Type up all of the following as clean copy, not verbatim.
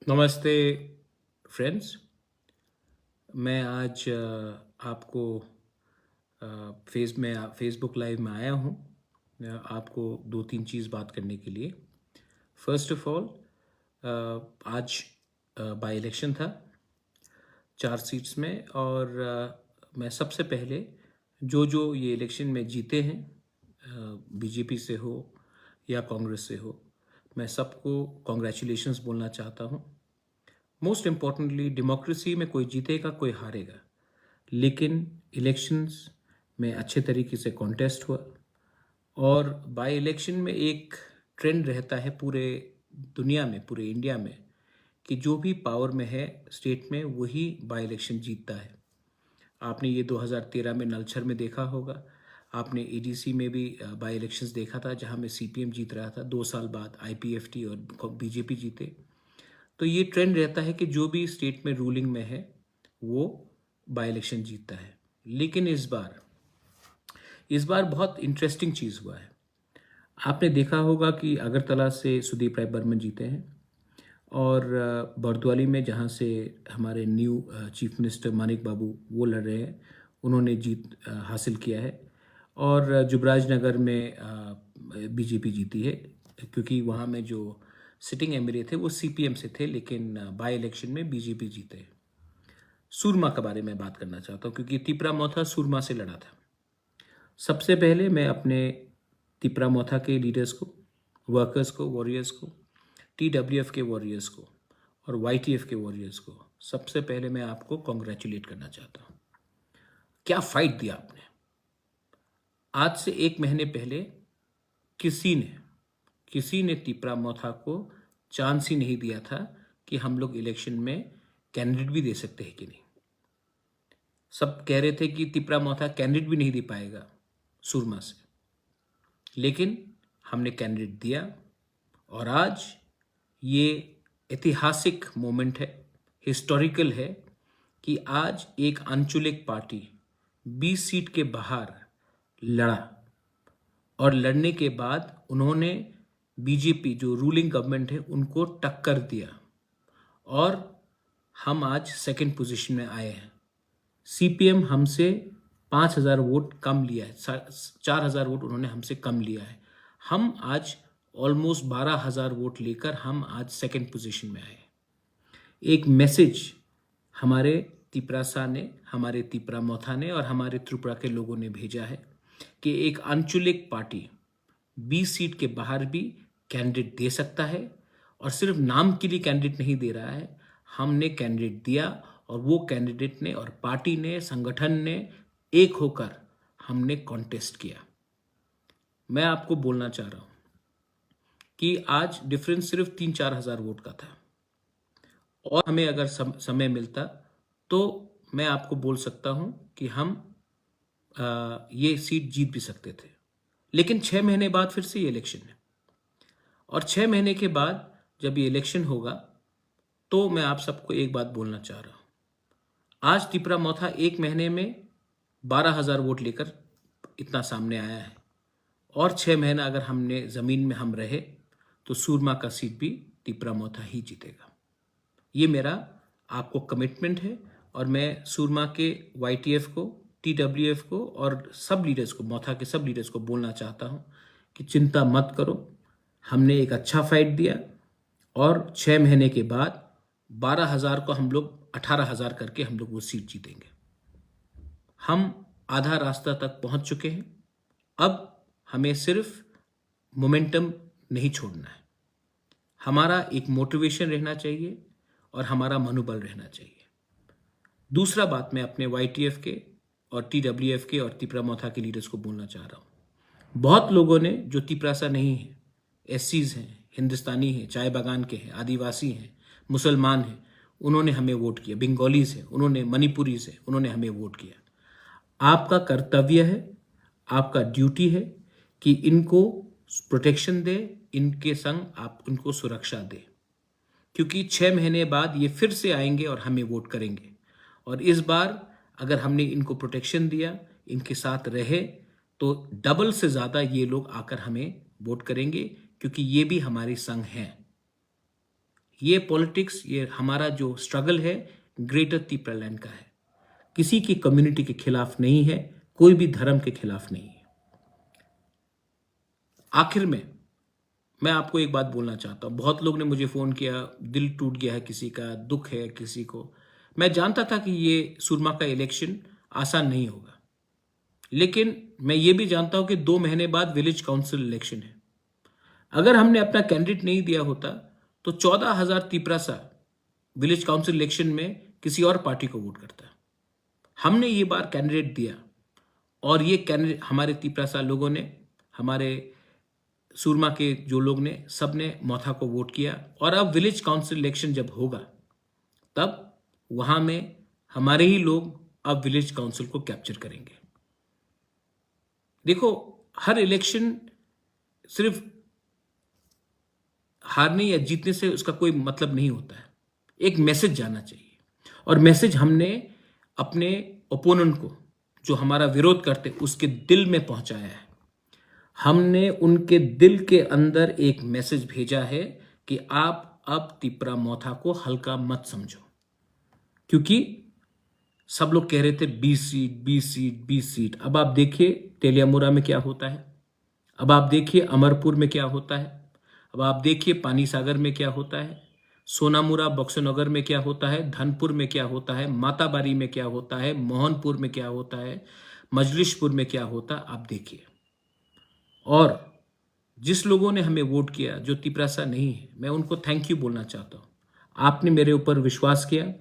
नमस्ते फ्रेंड्स। मैं आज आपको फेसबुक लाइव में आया हूँ। आपको दो तीन चीज़ बात करने के लिए। फर्स्ट ऑफ ऑल, आज बाई इलेक्शन था 4 सीट्स में, और मैं सबसे पहले जो ये इलेक्शन में जीते हैं, बीजेपी से हो या कांग्रेस से हो, मैं सबको कॉन्ग्रेचुलेशंस बोलना चाहता हूँ। मोस्ट इम्पॉर्टेंटली, डेमोक्रेसी में कोई जीतेगा कोई हारेगा, लेकिन इलेक्शंस में अच्छे तरीके से कॉन्टेस्ट हुआ। और बाय इलेक्शन में एक ट्रेंड रहता है पूरे दुनिया में, पूरे इंडिया में, कि जो भी पावर में है स्टेट में वही बाय इलेक्शन जीतता है। आपने ये 2013 में नलछर में देखा होगा। आपने एडीसी में भी बाय इलेक्शंस देखा था, जहां में सीपीएम जीत रहा था। 2 साल बाद आईपीएफटी और बीजेपी जीते। तो ये ट्रेंड रहता है कि जो भी स्टेट में रूलिंग में है वो बाय इलेक्शन जीतता है। लेकिन इस बार बहुत इंटरेस्टिंग चीज़ हुआ है। आपने देखा होगा कि अगरतला से सुदीप राय बर्मन जीते हैं, और बरदवाली में जहाँ से हमारे न्यू चीफ मिनिस्टर मानिक बाबू वो लड़ रहे हैं, उन्होंने जीत हासिल किया है। और जुबराज नगर में बीजेपी जीती है, क्योंकि वहाँ में जो सिटिंग एमएलए थे वो सीपीएम से थे, लेकिन बाय इलेक्शन में बीजेपी जीते। सूरमा के बारे में बात करना चाहता हूँ, क्योंकि तिपरा मोथा सूरमा से लड़ा था। सबसे पहले मैं अपने तिपरा मोथा के लीडर्स को, वर्कर्स को, वॉरियर्स को, टीडब्ल्यूएफ के वॉरियर्स को और वाईटीएफ के वॉरियर्स को सबसे पहले मैं आपको कॉन्ग्रेचुलेट करना चाहता हूँ। क्या फाइट दिया आपने। आज से 1 महीने पहले किसी ने तिपरा मोथा को चांस ही नहीं दिया था कि हम लोग इलेक्शन में कैंडिडेट भी दे सकते हैं कि नहीं। सब कह रहे थे कि तिपरा मोथा कैंडिडेट भी नहीं दे पाएगा सुरमा से, लेकिन हमने कैंडिडेट दिया। और आज ये ऐतिहासिक मोमेंट है, हिस्टोरिकल है, कि आज एक अंचुलिक पार्टी 20 सीट के बाहर लड़ा, और लड़ने के बाद उन्होंने बीजेपी जो रूलिंग गवर्नमेंट है उनको टक्कर दिया, और हम आज सेकंड पोजीशन में आए हैं। सीपीएम हमसे 5,000 वोट कम लिया है, 4,000 वोट उन्होंने हमसे कम लिया है। हम आज ऑलमोस्ट 12,000 वोट लेकर हम आज सेकंड पोजीशन में आए। एक मैसेज हमारे तिपरासा ने, हमारे तिपरा मोथा ने और हमारे त्रिपुरा के लोगों ने भेजा है कि एक अंचुलिक पार्टी 20 सीट के बाहर भी कैंडिडेट दे सकता है, और सिर्फ नाम के लिए कैंडिडेट नहीं दे रहा है। हमने कैंडिडेट दिया, और वो कैंडिडेट ने और पार्टी ने, संगठन ने एक होकर हमने कॉन्टेस्ट किया। मैं आपको बोलना चाह रहा हूं कि आज डिफरेंस सिर्फ 3-4 हजार वोट का था, और हमें अगर समय मिलता तो मैं आपको बोल सकता हूं कि हम ये सीट जीत भी सकते थे। लेकिन 6 महीने बाद फिर से ये इलेक्शन है, और 6 महीने के बाद जब ये इलेक्शन होगा तो मैं आप सबको एक बात बोलना चाह रहा हूं। आज तिपरा मोथा 1 महीने में 12,000 वोट लेकर इतना सामने आया है, और 6 महीना अगर हमने जमीन में हम रहे तो सूरमा का सीट भी तिपरा मोथा ही जीतेगा। ये मेरा आपको कमिटमेंट है, और मैं सूरमा के वाईटीएफ को, टीडब्ल्यूएफ को और सब लीडर्स को, मोथा के सब लीडर्स को बोलना चाहता हूं कि चिंता मत करो। हमने एक अच्छा फाइट दिया, और 6 महीने के बाद 12,000 को हम लोग 18,000 करके हम लोग वो सीट जीतेंगे। हम आधा रास्ता तक पहुंच चुके हैं। अब हमें सिर्फ मोमेंटम नहीं छोड़ना है। हमारा एक मोटिवेशन रहना चाहिए और हमारा मनोबल रहना चाहिए। दूसरा बात मैं अपने वाईटीएफ के और टीडब्ल्यूएफ के और तिपरा मोथा के लीडर्स को बोलना चाह रहा हूं। बहुत लोगों ने, जो तिपरासा नहीं है, एससीज हैं, हिंदुस्तानी हैं, चाय बागान के हैं, आदिवासी हैं, मुसलमान हैं, उन्होंने हमें वोट किया। बंगालीज हैं, उन्होंने, मणिपुरीज हैं, उन्होंने हमें वोट किया। आपका कर्तव्य है, आपका ड्यूटी है कि इनको प्रोटेक्शन दे, इनके संग आप उनको सुरक्षा दे, क्योंकि 6 महीने बाद ये फिर से आएंगे और हमें वोट करेंगे। और इस बार अगर हमने इनको प्रोटेक्शन दिया, इनके साथ रहे, तो डबल से ज़्यादा ये लोग आकर हमें वोट करेंगे, क्योंकि ये भी हमारे संग हैं। ये पॉलिटिक्स, ये हमारा जो स्ट्रगल है ग्रेटर तिप्रालैंड का है, किसी की कम्युनिटी के खिलाफ नहीं है, कोई भी धर्म के खिलाफ नहीं है। आखिर में मैं आपको एक बात बोलना चाहता हूं। बहुत लोग ने मुझे फोन किया, दिल टूट गया है किसी का, दुख है किसी को। मैं जानता था कि ये सुरमा का इलेक्शन आसान नहीं होगा, लेकिन मैं ये भी जानता हूं कि 2 महीने बाद विलेज काउंसिल इलेक्शन है। अगर हमने अपना कैंडिडेट नहीं दिया होता तो 14,000 तिपरासा विलेज काउंसिल इलेक्शन में किसी और पार्टी को वोट करता। हमने ये बार कैंडिडेट दिया और ये कैंडिडेट हमारे तिपरासा लोगों ने, हमारे सुरमा के जो लोग ने, सब ने मोथा को वोट किया। और अब विलेज काउंसिल इलेक्शन जब होगा तब वहां में हमारे ही लोग अब विलेज काउंसिल को कैप्चर करेंगे। देखो, हर इलेक्शन सिर्फ हारने या जीतने से उसका कोई मतलब नहीं होता है। एक मैसेज जाना चाहिए, और मैसेज हमने अपने ओपोनेंट को, जो हमारा विरोध करते, उसके दिल में पहुंचाया है। हमने उनके दिल के अंदर एक मैसेज भेजा है कि आप अब तिपरा मोथा को हल्का मत समझो, क्योंकि सब लोग कह रहे थे 20 सीट 20 सीट 20 सीट। अब आप देखिए तेलियामुरा में क्या होता है, अब आप देखिए अमरपुर में क्या होता है, अब आप देखिए पानी सागर में क्या होता है, सोनामुरा बक्सनगर में क्या होता है, धनपुर में क्या होता है, माताबारी में क्या होता है, मोहनपुर में क्या होता है, मजलिशपुर में क्या होता है, आप देखिए। और जिस लोगों ने हमें वोट किया, जो तिपरासा नहीं है, मैं उनको थैंक यू बोलना चाहता हूँ। आपने मेरे ऊपर विश्वास किया,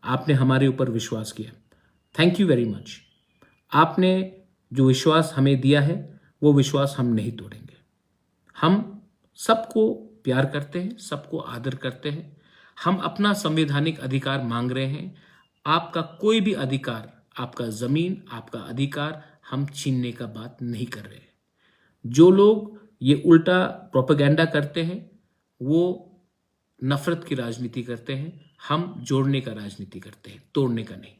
आपने हमारे ऊपर विश्वास किया, थैंक यू वेरी मच। आपने जो विश्वास हमें दिया है वो विश्वास हम नहीं तोड़ेंगे। हम सबको प्यार करते हैं, सबको आदर करते हैं। हम अपना संवैधानिक अधिकार मांग रहे हैं। आपका कोई भी अधिकार, आपका जमीन, आपका अधिकार हम छीनने का बात नहीं कर रहे हैं। जो लोग ये उल्टा प्रोपेगेंडा करते हैं वो नफरत की राजनीति करते हैं। हम जोड़ने का राजनीति करते हैं, तोड़ने का नहीं।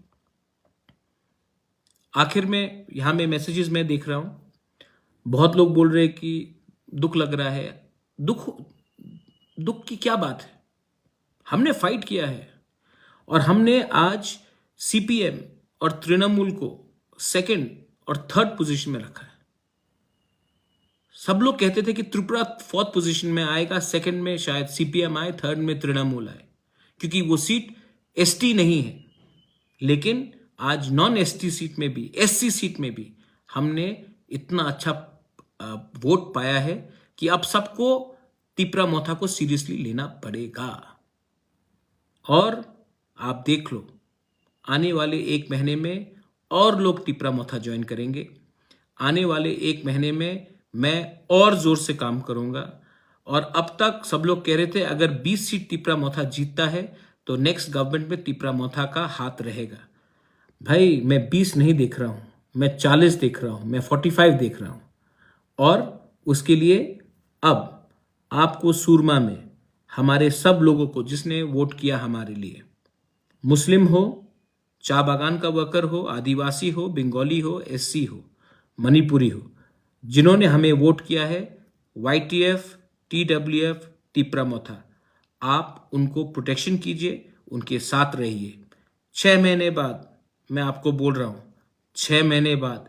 आखिर में यहां में मैसेजेस मैं देख रहा हूं, बहुत लोग बोल रहे हैं कि दुख लग रहा है। दुख की क्या बात है? हमने फाइट किया है और हमने आज सीपीएम और तृणमूल को 2nd और 3rd पोजीशन में रखा है। सब लोग कहते थे कि त्रिपुरा 4th पोजीशन में आएगा, 2nd में शायद सीपीएम आए, 3rd में तृणमूल आए, क्योंकि वो सीट एसटी नहीं है। लेकिन आज नॉन एसटी सीट में भी, एससी सीट में भी हमने इतना अच्छा वोट पाया है कि अब सबको तिपरा मोथा को सीरियसली लेना पड़ेगा। और आप देख लो, आने वाले 1 महीने में और लोग तिपरा मोथा ज्वाइन करेंगे। आने वाले 1 महीने में मैं और जोर से काम करूंगा। और अब तक सब लोग कह रहे थे अगर 20 सीट तिपरा मोथा जीतता है तो नेक्स्ट गवर्नमेंट में तिपरा मोथा का हाथ रहेगा। भाई, मैं 20 नहीं देख रहा हूं, मैं 40 देख रहा हूं, मैं 45 देख रहा हूं। और उसके लिए अब आपको सुरमा में हमारे सब लोगों को, जिसने वोट किया हमारे लिए, मुस्लिम हो, चा बागान का वर्कर हो, आदिवासी हो, बंगाली हो, एससी हो, मणिपुरी हो, जिन्होंने हमें वोट किया है, वाईटीएफ, टीडब्ल्यूएफ, तिपरा मोथा, आप उनको प्रोटेक्शन कीजिए, उनके साथ रहिए। 6 महीने बाद मैं आपको बोल रहा हूं, 6 महीने बाद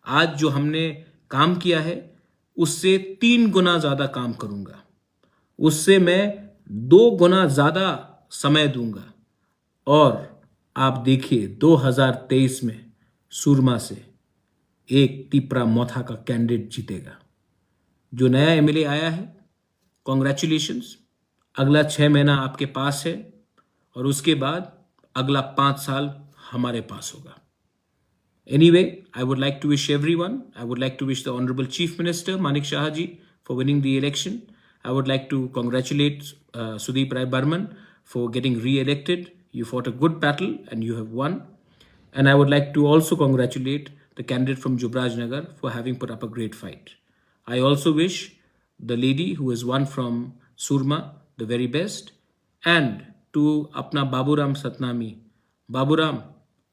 आज जो हमने काम किया है उससे 3 गुना ज्यादा काम करूंगा, उससे मैं 2 गुना ज्यादा समय दूंगा। और आप देखिए 2023 में सुरमा से एक तिपरा मोथा का कैंडिडेट जीतेगा। जो नया एमएलए आया है, कॉन्ग्रेचुलेशंस। अगला 6 महीना आपके पास है और उसके बाद अगला 5 साल हमारे पास होगा। Anyway, I would like to wish everyone, I would like to wish the Honorable Chief Minister Manik Shah ji for winning the election. I would like to congratulate Sudeep Rai Burman for getting re-elected. You fought a good battle and you have won. And I would like to also congratulate the candidate from Jubraj Nagar for having put up a great fight. I also wish the lady who has won from Surma the very best. And to अपना बाबूराम सतनामी, बाबूराम,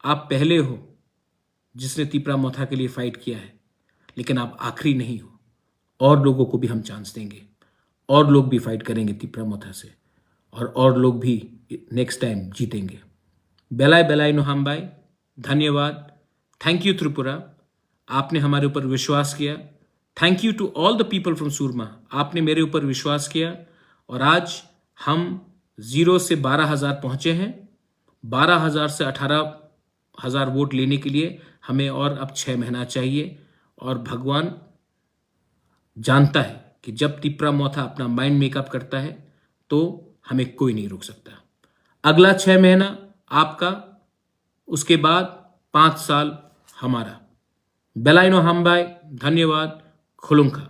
आप पहले हो जिसने तिपरा मोथा के लिए fight किया है, लेकिन आप आखिरी नहीं हो। और लोगों को भी हम चांस देंगे, और लोग भी फाइट करेंगे तिपरा मोथा से। और लोग भी नेक्स्ट टाइम जीतेंगे। बेलाय बेलाय नो हम भाई, धन्यवाद। थैंक यू त्रिपुरा, आपने हमारे ऊपर विश्वास किया। Thank you to all the people from Surma, आपने मेरे ऊपर विश्वास किया और आज हम 0 से 12,000 पहुंचे हैं। 12,000 से 18,000 वोट लेने के लिए हमें और अब 6 महीना चाहिए और भगवान जानता है कि जब तिप्रा मोथा अपना माइंड मेकअप करता है तो हमें कोई नहीं रोक सकता। अगला 6 महीना आपका, उसके बाद 5 साल हमारा। बेलाइनो हम भाई, धन्यवाद। खुलुंखा।